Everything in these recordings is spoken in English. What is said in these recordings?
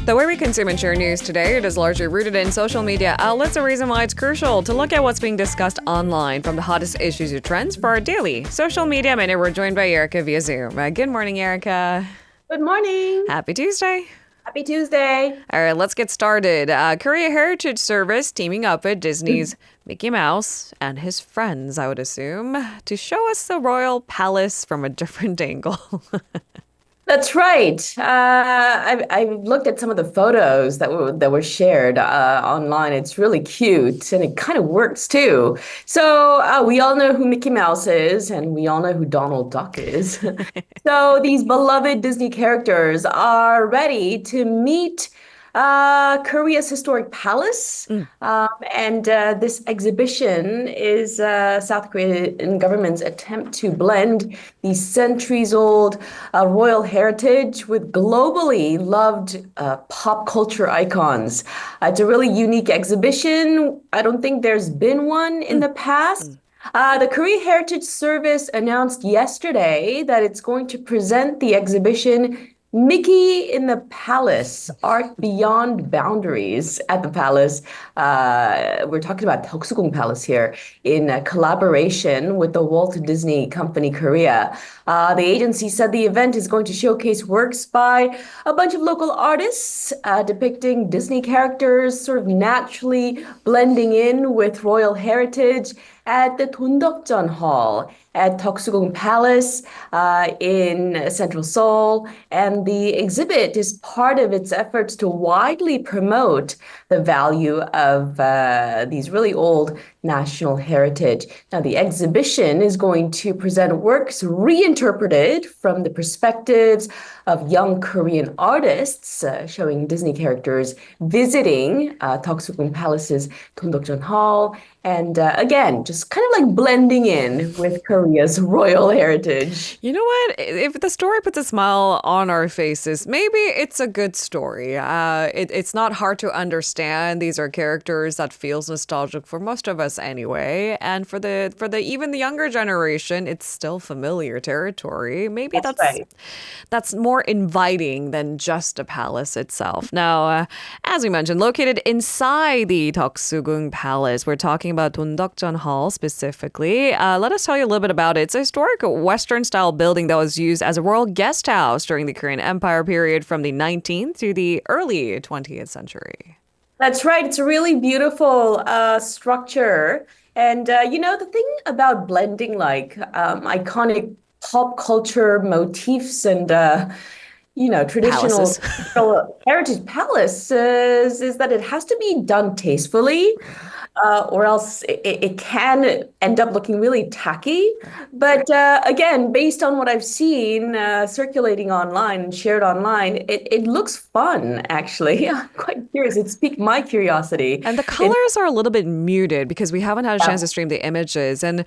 The way we consume and share news today, it is largely rooted in social media outlets, a reason why it's crucial to look at what's being discussed online, from the hottest issues to trends for our daily social media minute. We're joined by Erica via Zoom. Good morning, Erica. Good morning. Happy Tuesday. Happy Tuesday. All right, let's get started. Korea Heritage Service teaming up with Disney's Mickey Mouse and his friends, I would assume, to show us the royal palace from a different angle. That's right. I looked at some of the photos that were shared online. It's really cute, and it kind of works too. So we all know who Mickey Mouse is, and we all know who Donald Duck is. So these beloved Disney characters are ready to meet Korea's historic palace. And this exhibition is South Korean government's attempt to blend the centuries-old royal heritage with globally loved pop culture icons. It's a really unique exhibition. I don't think there's been one in the past. The Korea Heritage Service announced yesterday that it's going to present the exhibition Mickey in the Palace, Art Beyond Boundaries at the Palace. We're talking about Deoksugung Palace here in collaboration with the Walt Disney Company Korea. The agency said the event is going to showcase works by a bunch of local artists depicting Disney characters sort of naturally blending in with royal heritage at the Dondokjeon Hall at Deoksugung Palace in central Seoul. And the exhibit is part of its efforts to widely promote the value of these really old national heritage. Now, the exhibition is going to present works reinterpreted from the perspectives of young Korean artists, showing Disney characters visiting Deoksugung Palace's Dondokjeon Hall, and again, just kind of like blending in with Korea's royal heritage. You know what? If the story puts a smile on our faces, maybe it's a good story. It's not hard to understand. These are characters that feels nostalgic for most of us anyway, and for the even the younger generation, it's still familiar territory. Maybe that's more inviting than just a palace itself. Now, as we mentioned, located inside the Deoksugung Palace, we're talking about Dondokjeon Hall specifically. Let us tell you a little bit about it. It's a historic Western-style building that was used as a royal guest house during the Korean Empire period from the 19th to the early 20th century. That's right. It's a really beautiful structure. And, the thing about blending like iconic pop culture motifs and traditional Palaces. heritage palaces is that it has to be done tastefully, or else it can end up looking really tacky. But again, based on what I've seen circulating online and shared online, it looks fun, actually. I'm quite curious. It piqued my curiosity. And the colors are a little bit muted because we haven't had a chance to stream the images. And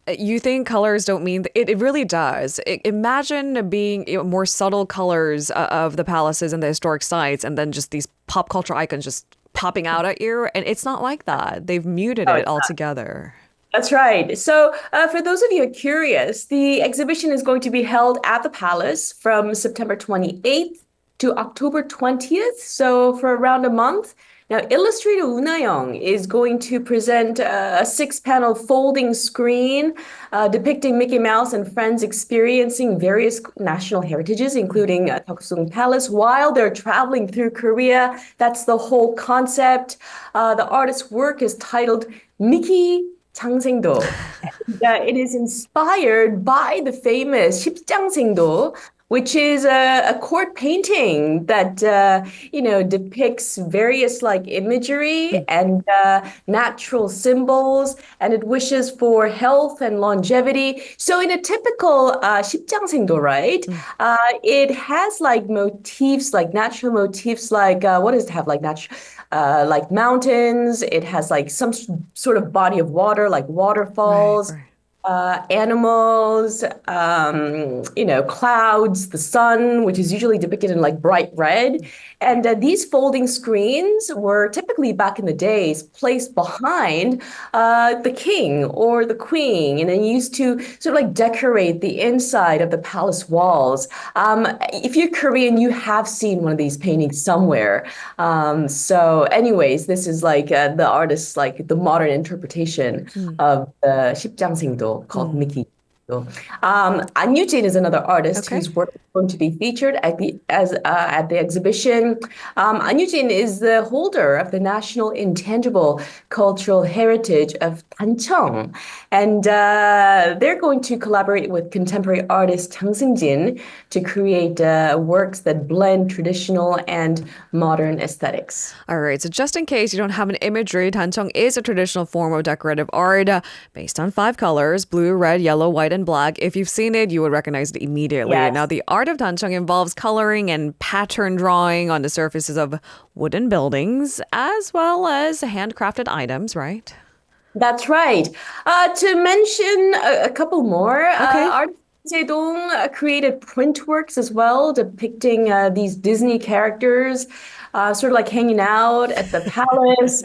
you think colors don't mean it really does. Imagine being more subtle colors of the palaces and the historic sites, and then just these pop culture icons just popping out at you. And it's not like that. They've muted it altogether. That's right. So, for those of you who are curious, the exhibition is going to be held at the Palace from September 28th to October 20th. So, for around a month. Now, illustrator Unayong is going to present a six-panel folding screen depicting Mickey Mouse and friends experiencing various national heritages, including Deoksugung Palace, while they're traveling through Korea. That's the whole concept. The artist's work is titled Mickey 장생도. It is inspired by the famous 십장생도, which is a court painting that depicts various like imagery and natural symbols, and it wishes for health and longevity. So in a typical 십장생도, right? It has like motifs, like natural motifs, like what does it have? Like natural, like mountains. It has like some sort of body of water, like waterfalls. Right. animals, clouds, the sun, which is usually depicted in like bright red. And these folding screens were typically back in the days placed behind the king or the queen, and then used to sort of like decorate the inside of the palace walls. If you're Korean, you have seen one of these paintings somewhere. So, anyways, this is like the artist's like the modern interpretation Mm, of the 십장생도 called mm. Mickey. An Yujin is another artist Okay. whose work is going to be featured at the exhibition. An Yujin is the holder of the National Intangible Cultural Heritage of Tancheong, and they're going to collaborate with contemporary artist Chang Seung-jin to create works that blend traditional and modern aesthetics. All right, so just in case you don't have an imagery, tancheong is a traditional form of decorative art based on five colors: blue, red, yellow, white, and black. If you've seen it, you would recognize it immediately. Now, Yes. the art of tancheong involves coloring and pattern drawing on the surfaces of wooden buildings, as well as handcrafted items, right? That's right. To mention a couple more, Okay. Art Zedong created print works as well, depicting these Disney characters, sort of like hanging out at the palace.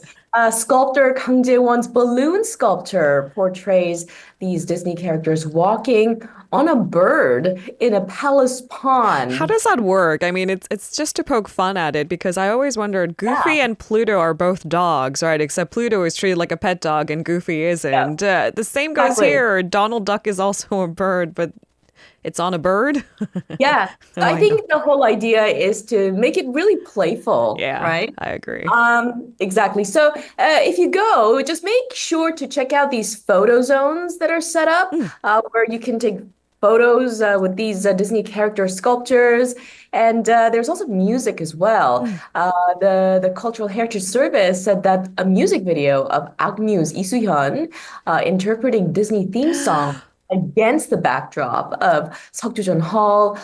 Sculptor Kang Jae-won's balloon sculpture portrays these Disney characters walking on a bird in a palace How pond. does that work? I mean, it's just to poke fun at it because I always wondered Goofy Yeah, and Pluto are both dogs, right? Except Pluto is treated like a pet dog and Goofy yeah, isn't. The same goes exactly. here. Donald Duck is also a bird, but it's on a bird. Yeah. So Oh, I I know. think the whole idea is to make it really playful, Yeah, right? I agree. Exactly. So if you go, just make sure to check out these photo zones that are set up Mm, where you can take photos with these Disney character sculptures. And there's also music as well. mm. The Cultural Heritage Service said that a music video of Agnews Lee Soo-hyun interpreting Disney theme song against the backdrop of Seokjujeon Hall.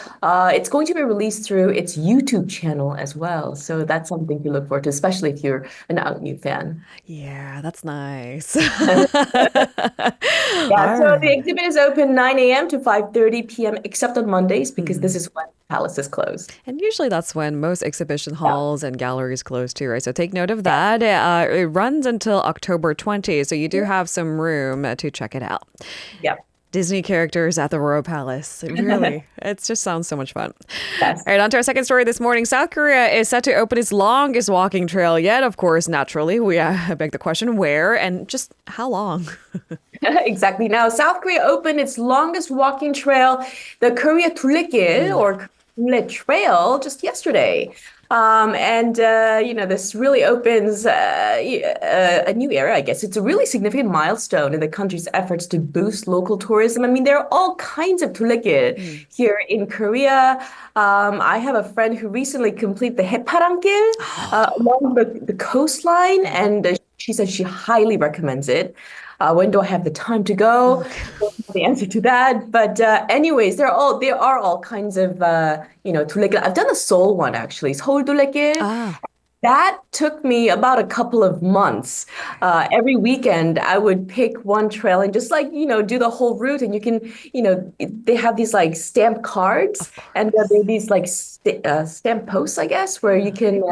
It's going to be released through its YouTube channel as well. So that's something to look forward to, especially if you're an Agnew fan. Yeah, that's nice. Yeah, All so the right. exhibit is open 9 a.m. to 5:30 p.m. except on Mondays because this Hmm. is when the palace is closed. And usually that's when most exhibition Yeah, halls and galleries close too, right? So take note of yeah. that. It runs until October 20th, so you do have some room to check it out. Yeah. Disney characters at the Royal Palace. It really, it just sounds so much fun. Yes. All right, on to our second story this morning. South Korea is set to open its longest walking trail yet. Of course, naturally, we beg the question where and just how long? Exactly. Now, South Korea opened its longest walking trail, the Korea 둘레길 or Korea Trail, just yesterday. This really opens a new era, I guess. It's a really significant milestone in the country's efforts to boost local tourism. I mean, there are all kinds of 둘레길 Mm. here in Korea. I have a friend who recently completed the 해파랑길 along the coastline, and she said she highly recommends it. When do I have the time to go? Don't know the answer to that. But anyways, there are all kinds of 둘레길. I've done the Seoul one actually. 서울 둘레길. Ah, That took me about a couple of months. Every weekend, I would pick one trail and just like, do the whole route. And you can, they have these like stamp cards of and course. there are these like stamp posts, I guess, where you can,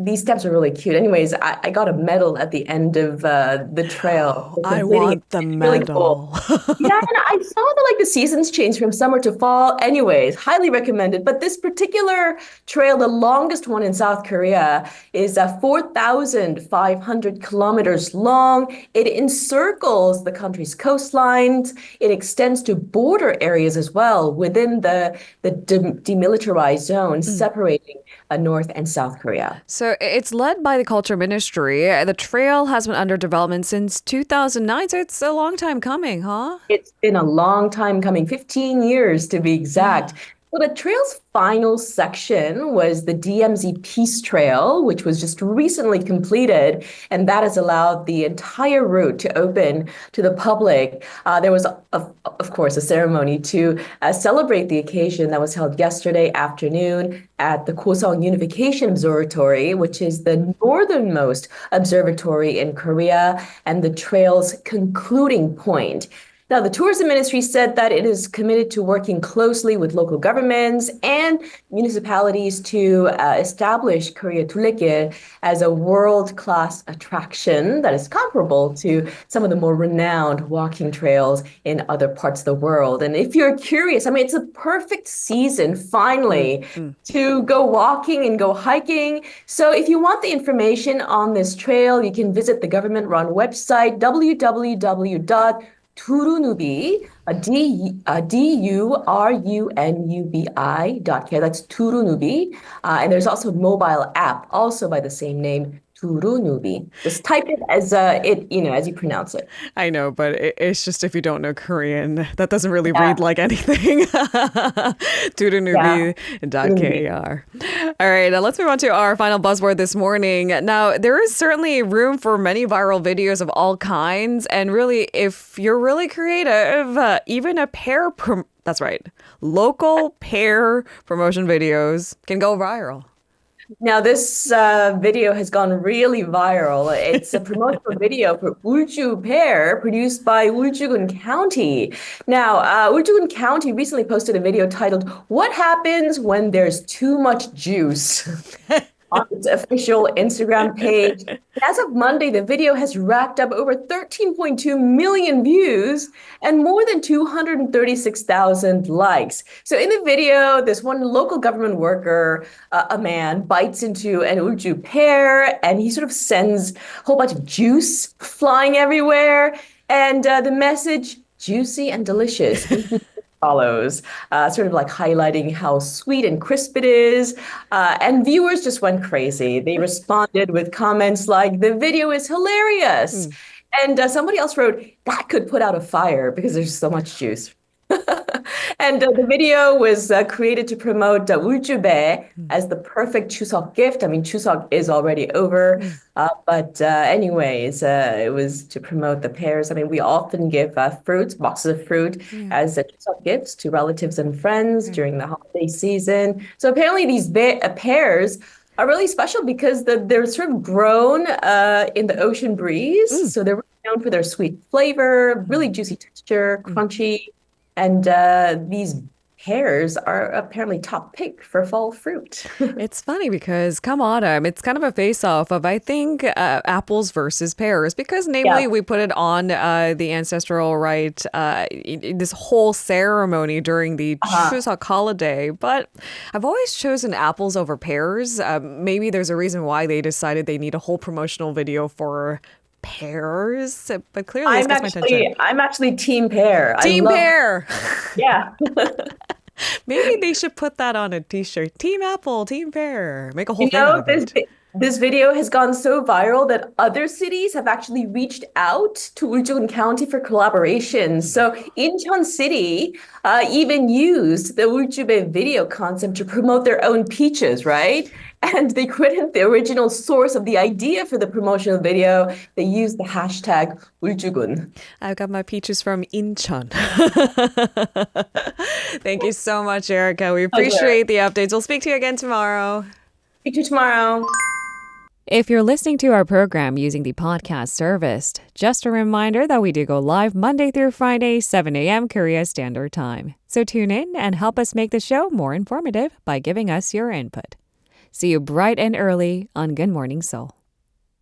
these stamps are really cute. Anyways, I got a medal at the end of the trail for I completing it. want the It's really cool. medal. Yeah, and I saw that like the seasons change from summer to fall. Anyways, highly recommended. But this particular trail, the longest one in South Korea, is 4,500 kilometers long. It encircles the country's coastlines. It extends to border areas as well within the demilitarized zone separating North and South Korea. So it's led by the Culture Ministry. The trail has been under development since 2009, so it's a long time coming, huh? It's been a long time coming, 15 years to be exact. Yeah. So the trail's final section was the DMZ Peace Trail, which was just recently completed, and that has allowed the entire route to open to the public. There was, of course, a ceremony to celebrate the occasion that was held yesterday afternoon at the Koseong Unification Observatory, which is the northernmost observatory in Korea and the trail's concluding point. Now, the tourism ministry said that it is committed to working closely with local governments and municipalities to establish Korea 둘레길 as a world-class attraction that is comparable to some of the more renowned walking trails in other parts of the world. And if you're curious, I mean, it's a perfect season, finally, to go walking and go hiking. So if you want the information on this trail, you can visit the government-run website, www.turunubi, Durunubi.k. That's Turunubi. And there's also a mobile app, also by the same name, Turunubi. Just type it as as you pronounce it. I know, but it's just if you don't know Korean, that doesn't really Yeah, read like anything. yeah, Turunubi. Turunubi.kr. All right, let's move on to our final buzzword this morning. Now, there is certainly room for many viral videos of all kinds. And really, if you're really creative, even a that's right, local pear promotion videos can go viral. Now, this video has gone really viral. It's a promotional video for Ulju pear produced by Uljugun County. Now, Uljugun County recently posted a video titled, "What Happens When There's Too Much Juice?" on its official Instagram page. As of Monday, the video has racked up over 13.2 million views and more than 236,000 likes. So in the video, this one local government worker, a man, bites into an uju pear and he sort of sends a whole bunch of juice flying everywhere. And the message, juicy and delicious, follows, sort of like highlighting how sweet and crisp it is. And viewers just went crazy. They responded with comments like, "The video is hilarious." And somebody else wrote, "That could put out a fire because there's so much juice." And the video was created to promote Uljube as the perfect Chuseok gift. I mean, Chuseok is already over, but anyways, it was to promote the pears. I mean, we often give fruits, boxes of fruit, Yeah. as Chuseok gifts to relatives and friends during the holiday season. So apparently, these pears are really special because they're sort of grown in the ocean breeze. So they're really known for their sweet flavor, really juicy texture, crunchy. And these pears are apparently top pick for fall fruit. It's funny because come autumn, it's kind of a face-off of, I think, apples versus pears because namely Yeah. we put it on the ancestral rite, this whole ceremony during the Chuseok holiday. But I've always chosen apples over pears. Maybe there's a reason why they decided they need a whole promotional video for pears, but clearly this gets my attention. I'm actually team pear. I Team love, pear. yeah. Maybe they should put that on a t-shirt. Team apple, team pear. Make a whole You thing out know, of it. this video has gone so viral that other cities have actually reached out to Uljugun County for collaborations. So Incheon City even used the Uljube video concept to promote their own peaches, right? And they couldn't the original source of the idea for the promotional video. They used the hashtag Uljugun. I got my peaches from Incheon. Thank you so much, Erica. We appreciate the updates. We'll speak to you again tomorrow. Speak to you tomorrow. If you're listening to our program using the podcast service, just a reminder that we do go live Monday through Friday, 7 a.m. Korea Standard Time. So tune in and help us make the show more informative by giving us your input. See you bright and early on Good Morning Seoul.